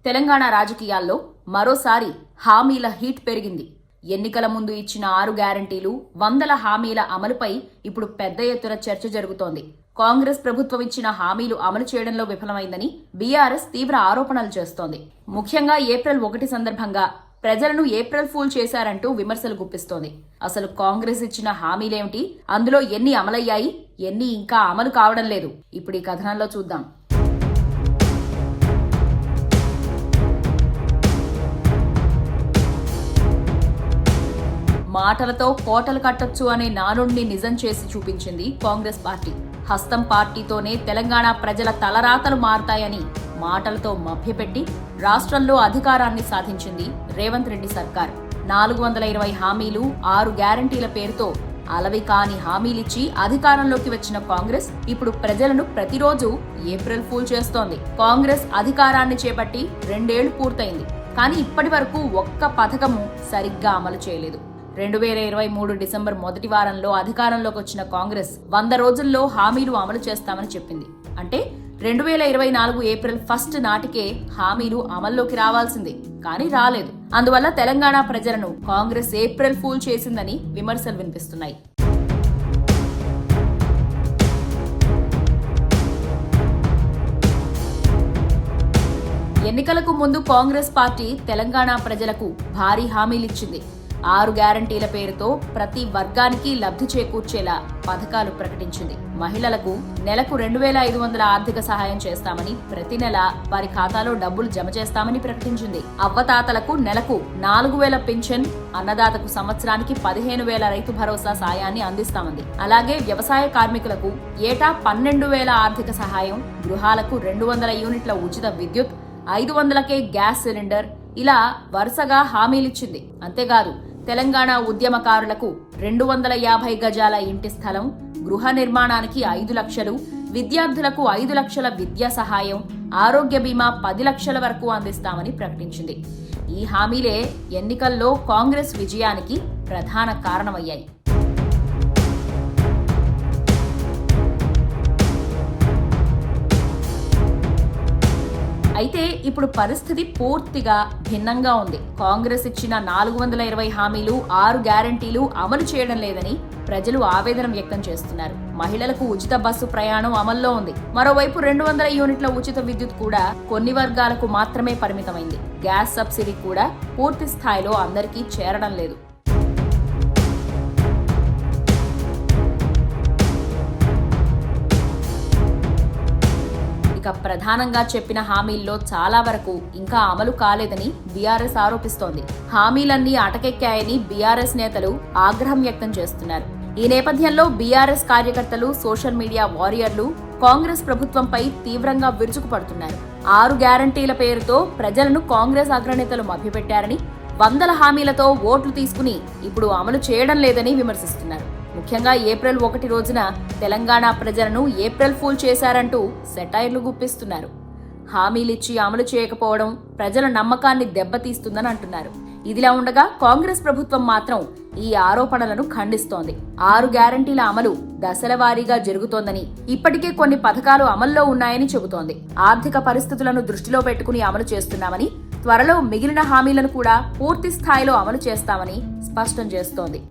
తెలంగాణ రాజకీయాల్లో మరోసారి హామీల హీట్ పెరిగింది. ఎన్నికల ముందు ఇచ్చిన 6 గ్యారంటీలు, వందల హామీల అమలుపై ఇప్పుడు పెద్ద ఎత్తున చర్చ జరుగుతోంది. కాంగ్రెస్ ప్రభుత్వం ఇచ్చిన హామీలు అమలు చేయడంలో విఫలమైందని బీఆర్ఎస్ తీవ్ర ఆరోపణలు చేస్తోంది. ముఖ్యంగా ఏప్రిల్ 1 సందర్భంగా ప్రజలను ఏప్రిల్ ఫూల్ చేశారంటూ విమర్శలు గుప్పిస్తోంది. అసలు కాంగ్రెస్ ఇచ్చిన హామీలేమిటి, అందులో ఎన్ని అమలయ్యాయి, ఎన్ని ఇంకా అమలు కావడం లేదు, ఇప్పుడు ఈ కథనంలో చూద్దాం. మాటలతో కోటలు కట్టొచ్చు అనే నానుడిని నిజం చేసి చూపించింది కాంగ్రెస్ పార్టీ. హస్తం పార్టీతోనే తెలంగాణ ప్రజల తలరాతలు మారతాయని మాటలతో మభ్యపెట్టి రాష్ట్రంలో అధికారాన్ని సాధించింది రేవంత్ రెడ్డి సర్కార్. 420 హామీలు, 6 గ్యారంటీల పేరుతో అలవి కాని హామీలిచ్చి అధికారంలోకి వచ్చిన కాంగ్రెస్ ఇప్పుడు ప్రజలను ప్రతిరోజు ఏప్రిల్ ఫూల్ చేస్తోంది. కాంగ్రెస్ అధికారాన్ని చేపట్టి 2 ఏళ్లు పూర్తయింది. కానీ ఇప్పటి వరకు ఒక్క పథకము సరిగ్గా అమలు చేయలేదు. 2023 డిసెంబర్ మొదటి వారంలో అధికారంలోకి వచ్చిన కాంగ్రెస్ 100 రోజుల్లో హామీలు అమలు చేస్తామని చెప్పింది. అంటే 2024 ఏప్రిల్ 1 నాటికే హామీలు అమల్లోకి రావాల్సింది, కానీ రాలేదు. అందువల్ల తెలంగాణ ప్రజలను కాంగ్రెస్ ఏప్రిల్ ఫూల్ చేసిందని విమర్శలు వినిపిస్తున్నాయి. ఎన్నికలకు ముందు కాంగ్రెస్ పార్టీ తెలంగాణ ప్రజలకు భారీ హామీలిచ్చింది. 6 గ్యారంటీల పేరుతో ప్రతి వర్గానికి లబ్ధి చేకూర్చేలా పథకాలు ప్రకటించింది. మహిళలకు నెలకు 2500 ఆర్థిక సహాయం చేస్తామని, ప్రతి నెల వారి ఖాతాలో డబ్బులు జమ చేస్తామని ప్రకటించింది. అవ్వతాతలకు నెలకు 4000 పింఛన్, అన్నదాతకు సంవత్సరానికి 15000 రైతు భరోసా సాయాన్ని అందిస్తామంది. అలాగే వ్యవసాయ కార్మికులకు ఏటా 12000 ఆర్థిక సహాయం, గృహాలకు 200 యూనిట్ల ఉచిత విద్యుత్, 500కే గ్యాస్ సిలిండర్, ఇలా వరుసగా హామీలిచ్చింది. అంతేకాదు తెలంగాణ ఉద్యమకారులకు 250 గజాల ఇంటి స్థలం, గృహ నిర్మాణానికి 5 లక్షలు, విద్యార్థులకు 5 లక్షల విద్యా సహాయం, ఆరోగ్య బీమా 10 లక్షల వరకు అందిస్తామని ప్రకటించింది. ఈ హామీలే ఎన్నికల్లో కాంగ్రెస్ విజయానికి ప్రధాన కారణమయ్యాయి. అయితే ఇప్పుడు పరిస్థితి పూర్తిగా భిన్నంగా ఉంది. కాంగ్రెస్ ఇచ్చిన 420 హామీలు, 6 గ్యారంటీలు అమలు చేయడం లేదని ప్రజలు ఆవేదన వ్యక్తం చేస్తున్నారు. మహిళలకు ఉచిత బస్సు ప్రయాణం అమల్లో ఉంది. మరోవైపు 200 యూనిట్ల ఉచిత విద్యుత్ కూడా కొన్ని వర్గాలకు మాత్రమే పరిమితమైంది. గ్యాస్ సబ్సిడీ కూడా పూర్తి స్థాయిలో అందరికీ చేరడం లేదు. ప్రధానంగా చెప్పిన హామీల్లో చాలా వరకు ఇంకా అమలు కాలేదని బీఆర్ఎస్ ఆరోపిస్తోంది. హామీలన్నీ అటకెక్కాయని బీఆర్ఎస్ నేతలు ఆగ్రహం వ్యక్తం చేస్తున్నారు. ఈ నేపథ్యంలో బీఆర్ఎస్ కార్యకర్తలు, సోషల్ మీడియా వారియర్లు కాంగ్రెస్ ప్రభుత్వంపై తీవ్రంగా విరుచుకుపడుతున్నారు. 6 గ్యారంటీల పేరుతో ప్రజలను కాంగ్రెస్ అగ్రనేతలు మభ్యపెట్టారని, వందల హామీలతో ఓట్లు తీసుకుని ఇప్పుడు అమలు చేయడం లేదని విమర్శిస్తున్నారు. ముఖ్యంగా ఏప్రిల్ 1 రోజున తెలంగాణ ప్రజలను ఏప్రిల్ ఫూల్ చేశారంటూ సెటైర్లు గుప్పిస్తున్నారు. హామీలిచ్చి అమలు చేయకపోవడం ప్రజల నమ్మకాన్ని దెబ్బతీస్తుందని అంటున్నారు. ఇదిలా ఉండగా కాంగ్రెస్ ప్రభుత్వం మాత్రం ఈ ఆరోపణలను ఖండిస్తోంది. 6 గ్యారంటీల అమలు దశల వారీగా జరుగుతోందని, ఇప్పటికే కొన్ని పథకాలు అమల్లో ఉన్నాయని చెబుతోంది. ఆర్థిక పరిస్థితులను దృష్టిలో పెట్టుకుని అమలు చేస్తున్నామని, త్వరలో మిగిలిన హామీలను కూడా పూర్తి స్థాయిలో అమలు చేస్తామని స్పష్టం చేస్తోంది.